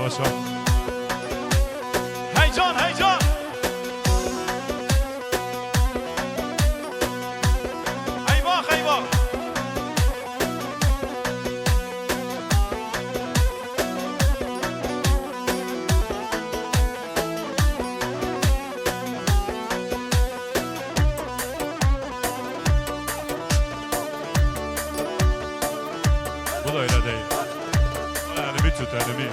yavaş yavaş. Heyecan heyecan. Eyvah eyvah. Bu da öyle değil. Elimi tut elimi.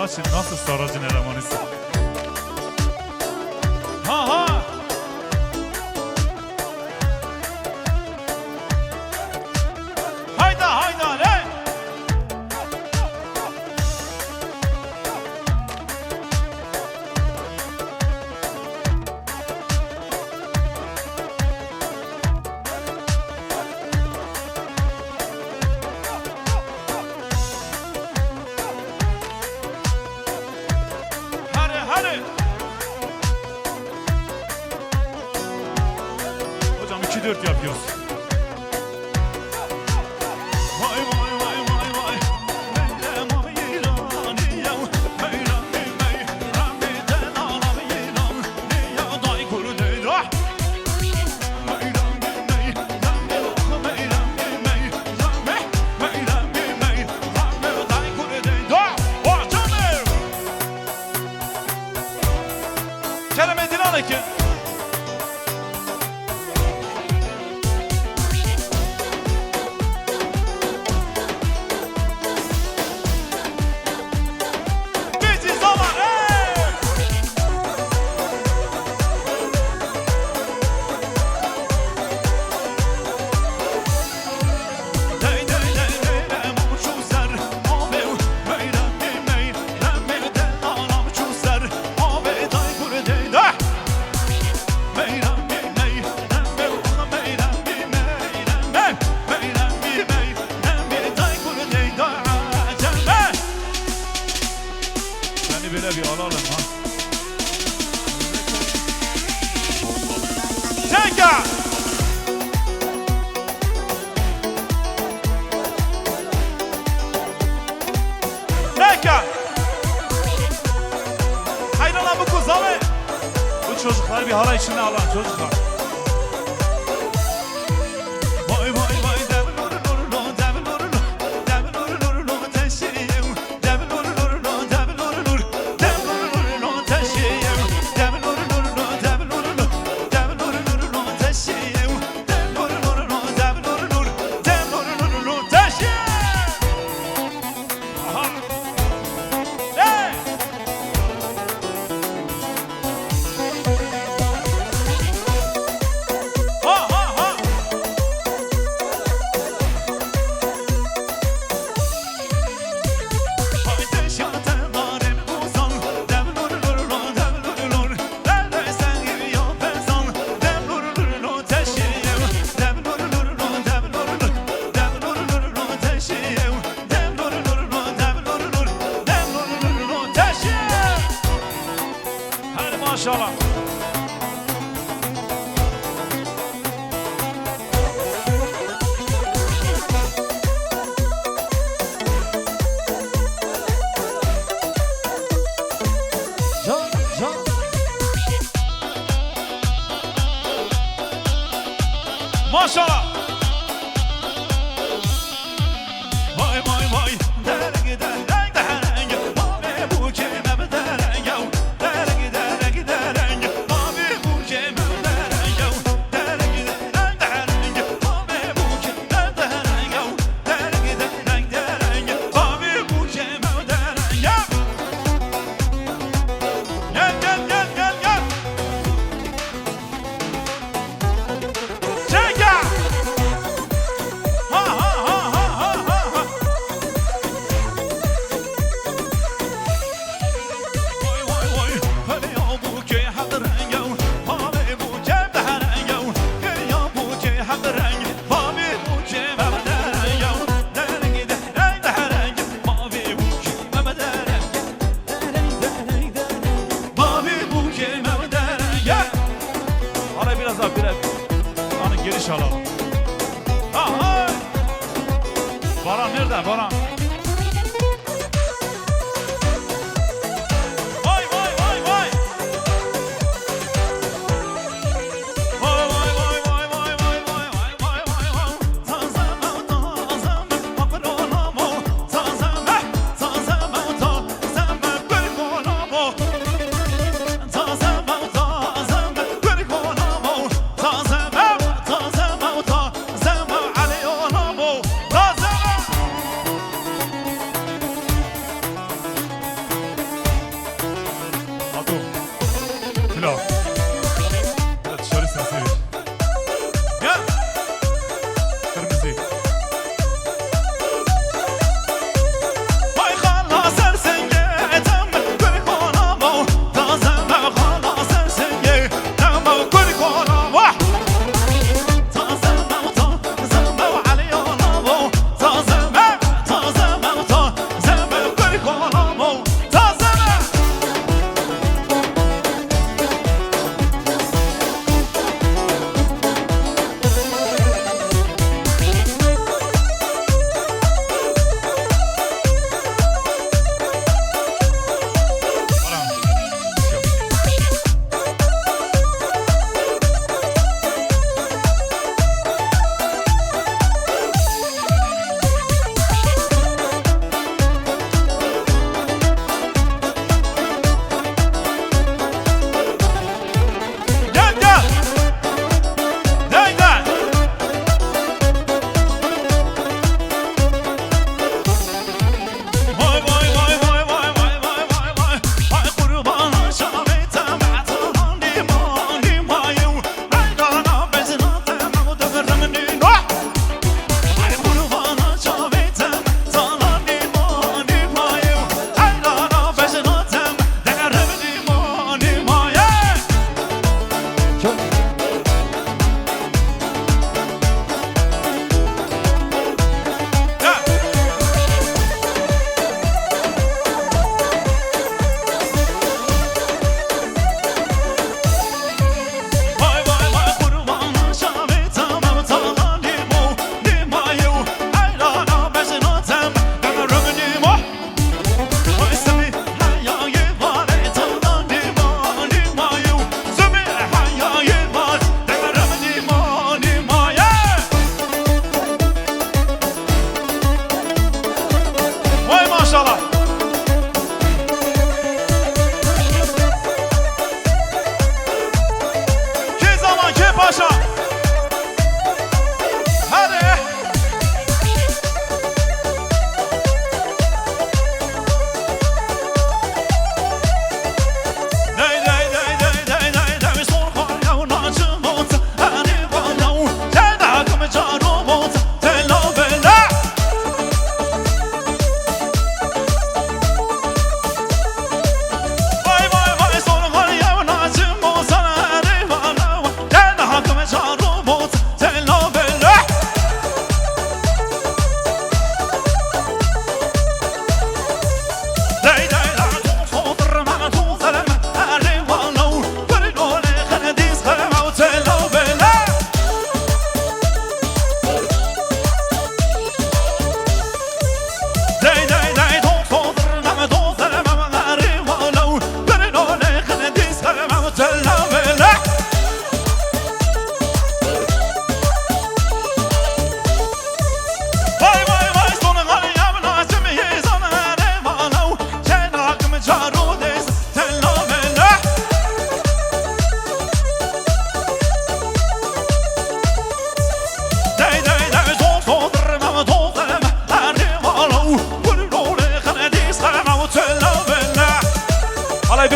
Sen nasıl saracın elemanısın? Ha ha! Hayda hayda ne? Hadi. Hocam 2-4 yapıyoruz. Vay vay vay vay vay. Meylem ayılan yav. Meylem meylem. Rahmeten ağlam yilan. Ya day kuru değil. Meylem meylem. Meylem meylem. Meylem meylem. Rahmet day kuru değil. Oh canım. Kerem'in Aleyküm. Bizi zaman böyle bir alalım ha. Tenka! Tenka! Haydi lan bu kuzalı. Bu çocukları bir hala içine alan çocuklar. Vay vay vay. Maşallah. Maşallah. Vay vay vay. geniş alalım. Baran nerede Baran?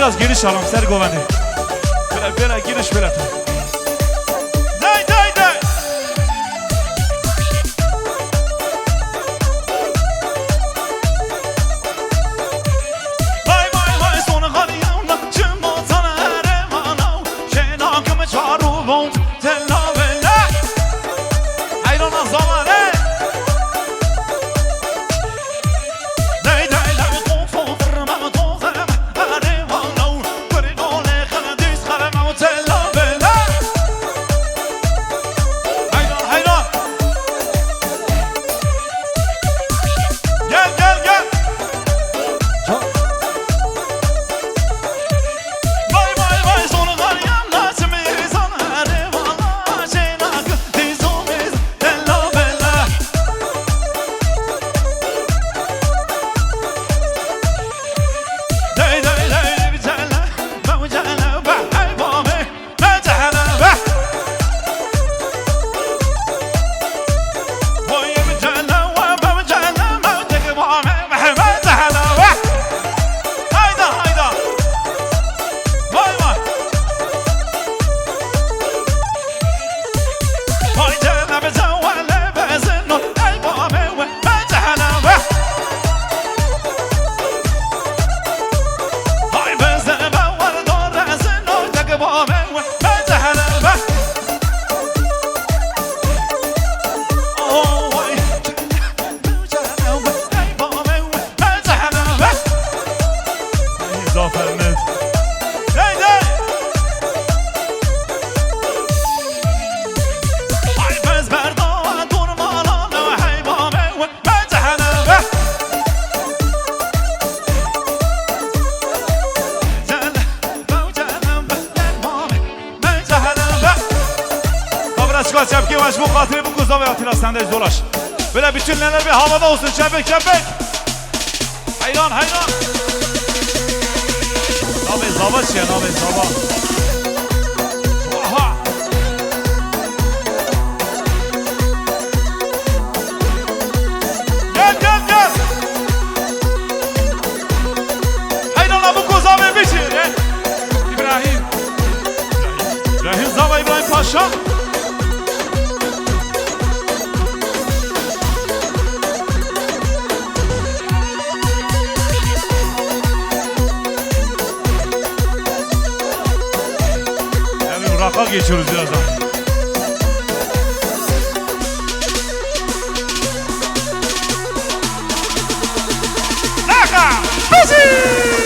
biraz geniş alalım Sergoveni. Böyle giriş böyle. Day day day. Vay vay vay sonu kanıyavla çımotana eremanav şenakımı çaru bont tellavele. Hayrana zamanı. Çepki var bu katili bu kızla ve Atilla sendeyiz dolaş. Böyle bütün neler bir havada olsun çepek çepek. Hayran hayran. Abi zavaç ya abi zava. Aha. Gel gel gel. Hayran bu kızla ve bir şey. İbrahim. İbrahim Zava İbrahim Paşa. Raka geçiyoruz birazdan. Raka! Bizi!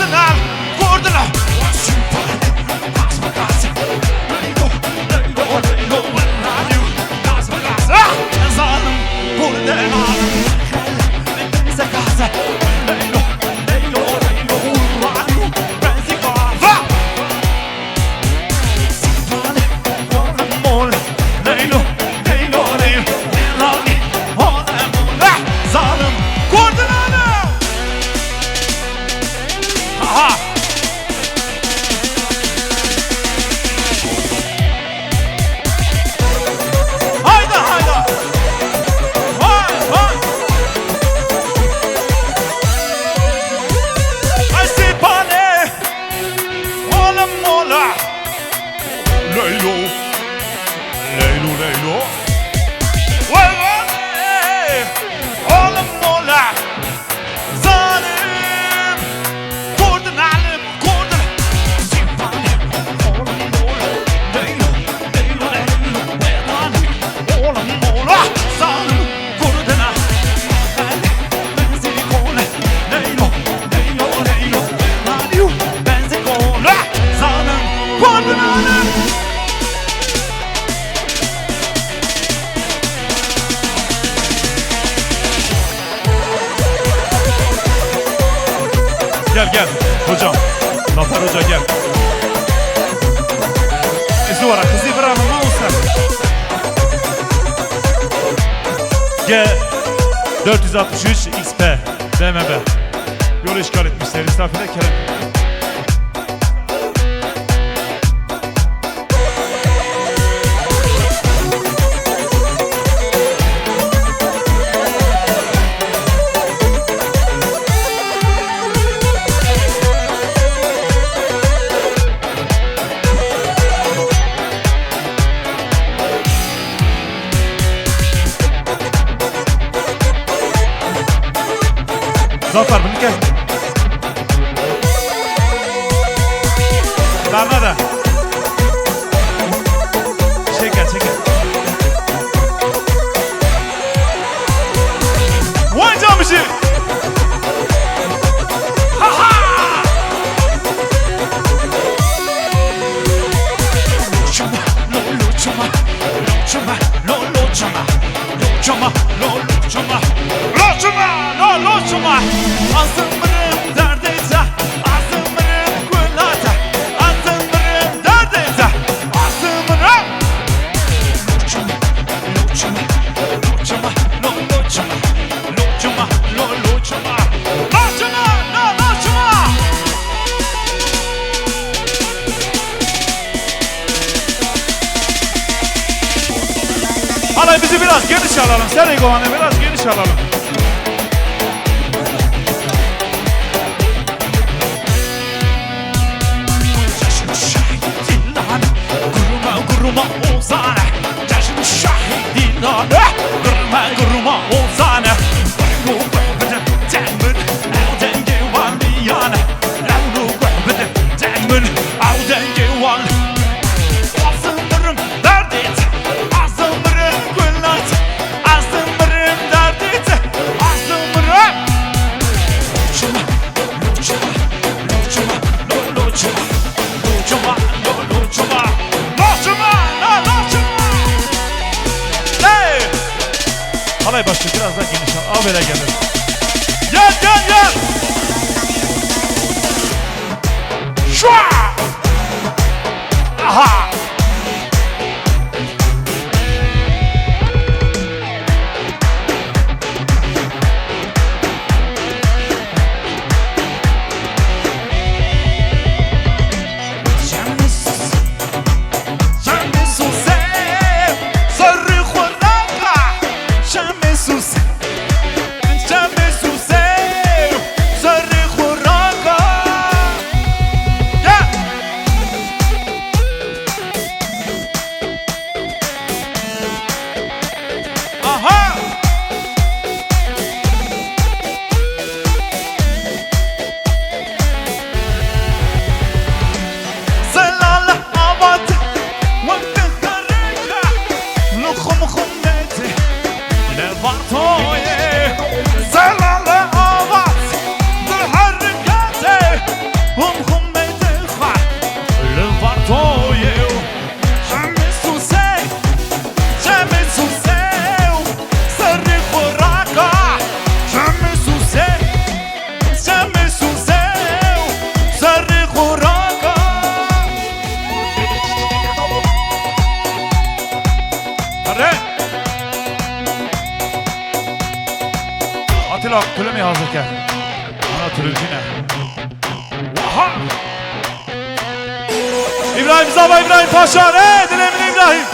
Kurdunal, kurdunal. Zalim kurdunal. Gel gel hocam. Zafer Hoca gel. Zora kızı bırakın ne olsa. G 463 XP BMW. Yolu işgal etmişler. İstafile Kerem. Zafer bunu gel. Darla da. Çeker çeker. Vay camışı. Ha ha. Loçuma, loçuma, loçuma, loçuma, loçuma, loçuma, loçuma, loçuma. Azımırım derdeyse, azımırım gülata, azımırım derdeyse, azımırım. Loçuma, loçuma, loçuma, loçuma, loçuma, loçuma, loçuma, loçuma. Halay bizi biraz geniş alalım, Serey Kovan'ı biraz geniş alalım. Guruma ozane, cajın şahidinane. Guruma ozane. Lavnu göbede temün, av denge var miyane. Lavnu göbede temün, av denge var. Azımırım derdit, azımırım güllat, azımırım derdit, azımırım. Loçuma, loçuma, loçuma, loçuma, loçuma, loçuma. Halay başlıyor biraz daha geniş al. Böyle gelir. Gel gel gel. Şua. Aha. هم خمت الخع لفرطويو شمس سوسي شمس سوسي سري خوراكا شمس سوسي شمس سوسي سري خوراكا Atilla Tülemi hazırken ana Tülücüne İbrahim Zaba İbrahim Paşa dilemin İbrahim.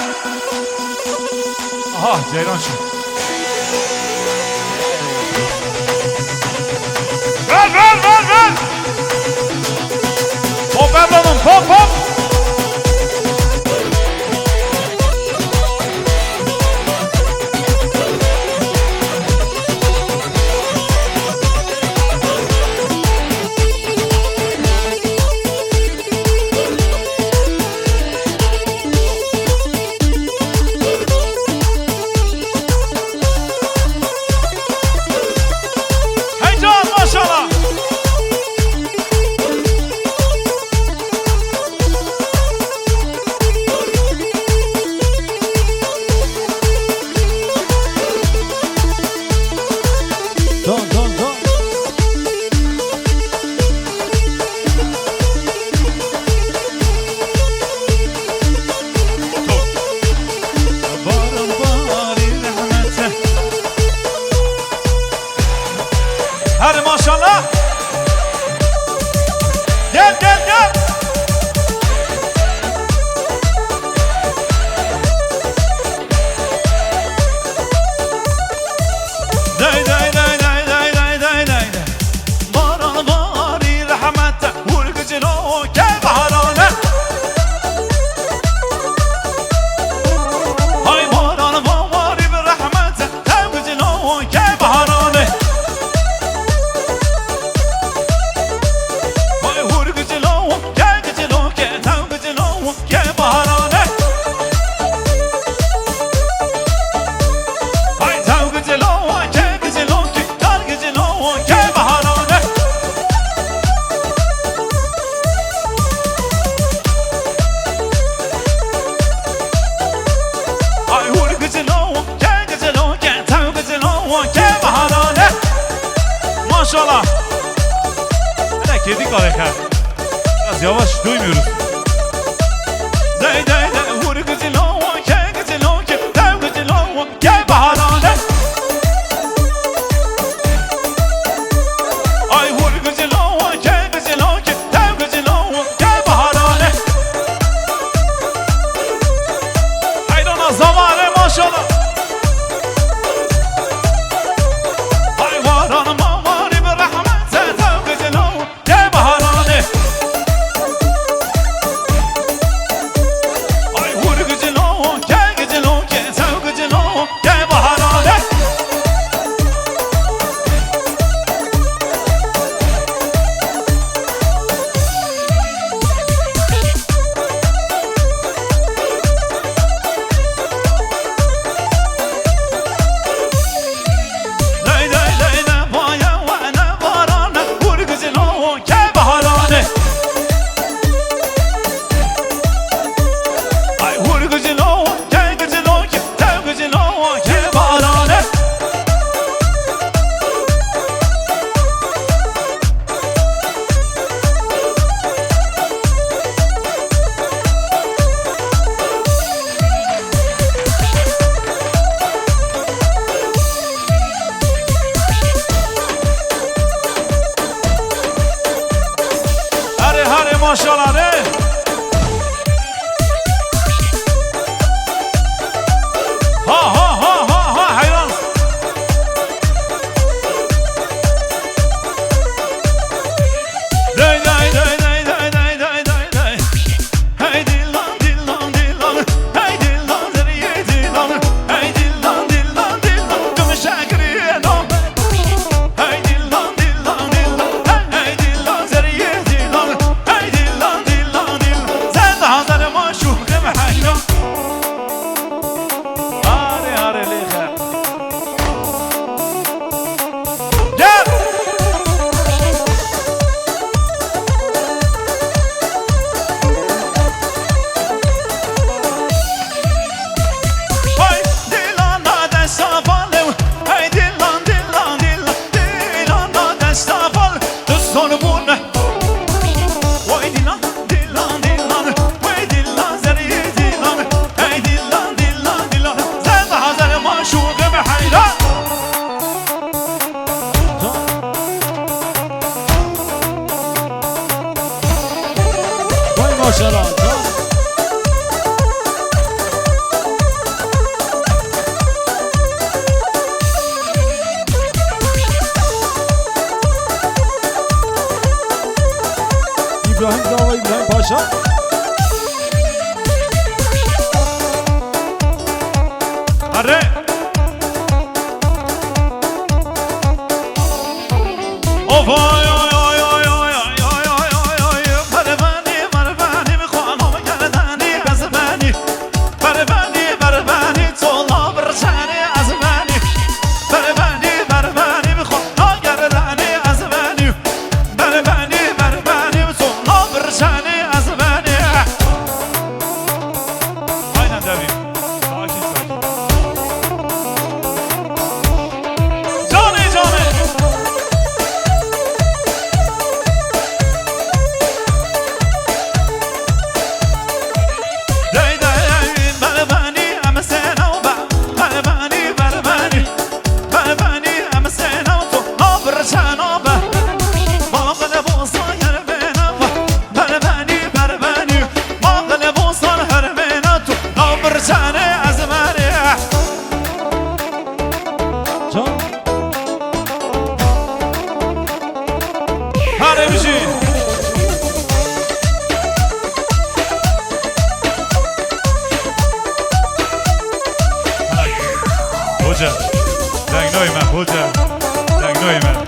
Aha Ceylan şu ver pop evladım pop Hadi maşallah. Gel. Day. Baran bari rahmete vurgucunu gel baharane. Hay baran bari bir rahmete vurgucunu gel baharane. Maşallah. Hele kedi hareket. Biraz yavaş duymuyoruz. Day vur güzelo, gel güzelo, gel güzelo, gel baharane. Ay vur güzelo, gel güzelo, gel güzelo, gel baharane. Hayrana zamanı maşallah. Ay varanım maşallah ne? Ha hayran. Day. Hey dillan hey dillan zeriye dillan hey dillan gümüşe giriyor. Hey dillan hey dillan zeriye dillan hey dillan ماشاءالله ابراهیم زاوا ابراهیم پاشا آره وای دنگنای من بوده دنگنای من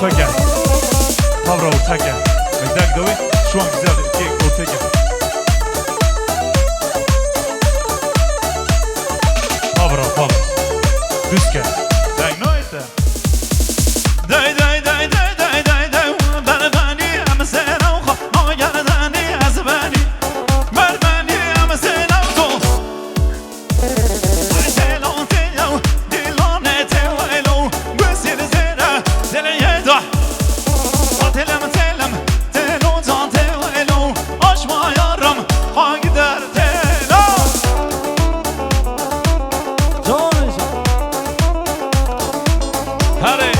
orta gel. Tavra orta gel. Bak David şu an güzel. Orta gel. Tavra. Düz gel. Dang no ite. Day. Beni am sen o ha yaradani azbani. Beni am sen o. Ay telon teo dilone teo. Güzel zera zeleye da. Telem telo zan telo. Aşma yaram ha gider telo. Hadi.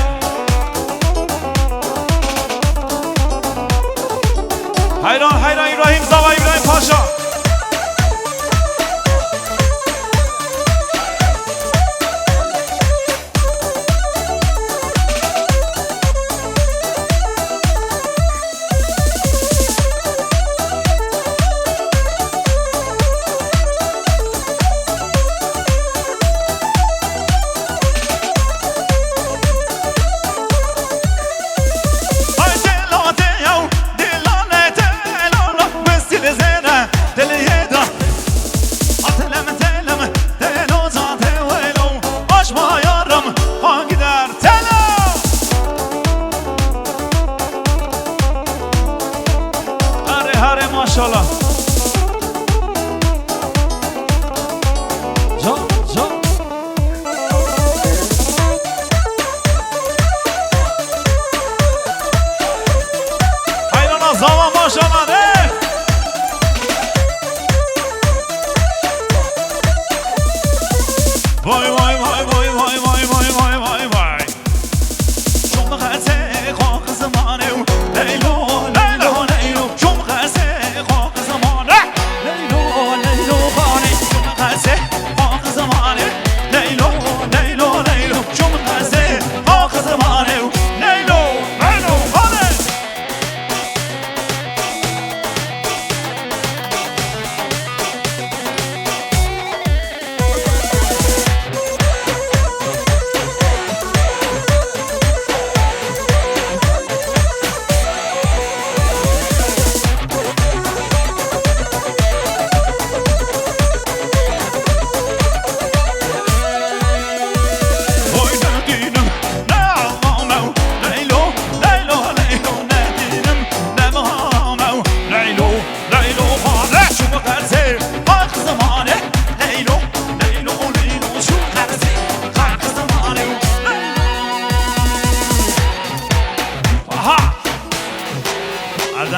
Hayran İbrahim Zava İbrahim Paşa. Maşallah. Hayrana zaman maşallah ne? Vay. Şunu hete kalkız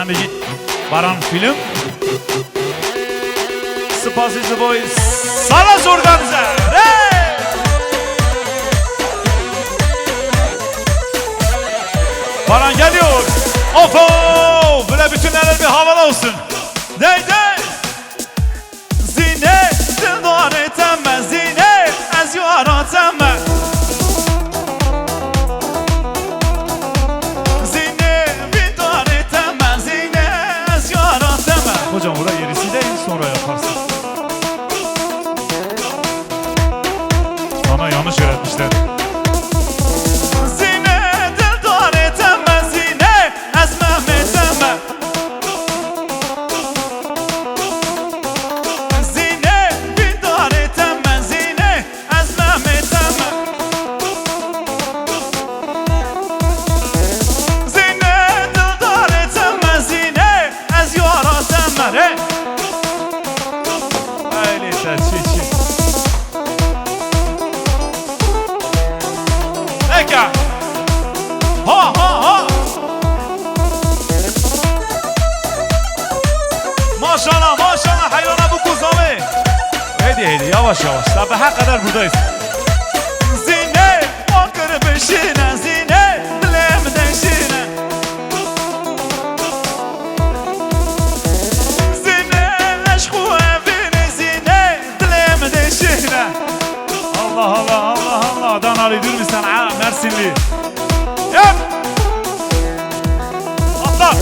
Sen de git. Baran film. Spasici boy. Salas organize. Hey! Baran geliyor. Opo! Böyle bütün eller bir havada olsun. Dey dey. Zine dildar etemme zine ez yuaratemme. Zine dildar etemme zine ez yuaratemme. Hocam buraya yerisi değil sonra yaparsın. Sana yanlış öğretmişler. Ha ha ha. Maşallah maşallah hayvana bu kuzami. Hadi yavaş yavaş sabaha kadar buradayız. Zine bakır peşine zine bilem deşine. Zine aşkı evine zine bilem deşine. Allah Allah Allah Allah Adanalı dur bir sana Mersinli. Yap. Atla.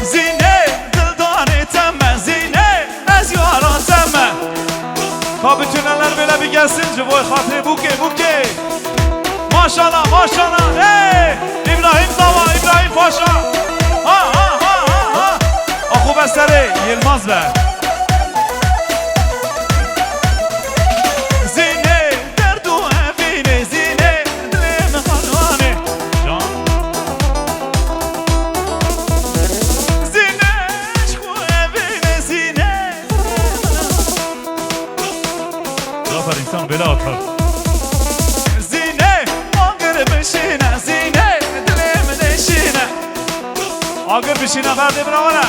Zine dildar etemme zine ez yuaratemme. Ha bütün eller böyle bir gelsin civoy hatırı buke. Maşallah maşallah. Hey İbrahim Dava İbrahim Paşa. Ha. Akı besleri Yılmaz be. İnsan böyle atar. Zine ağır beşine zine dilim deşine. Ağır beşine verdi bravana.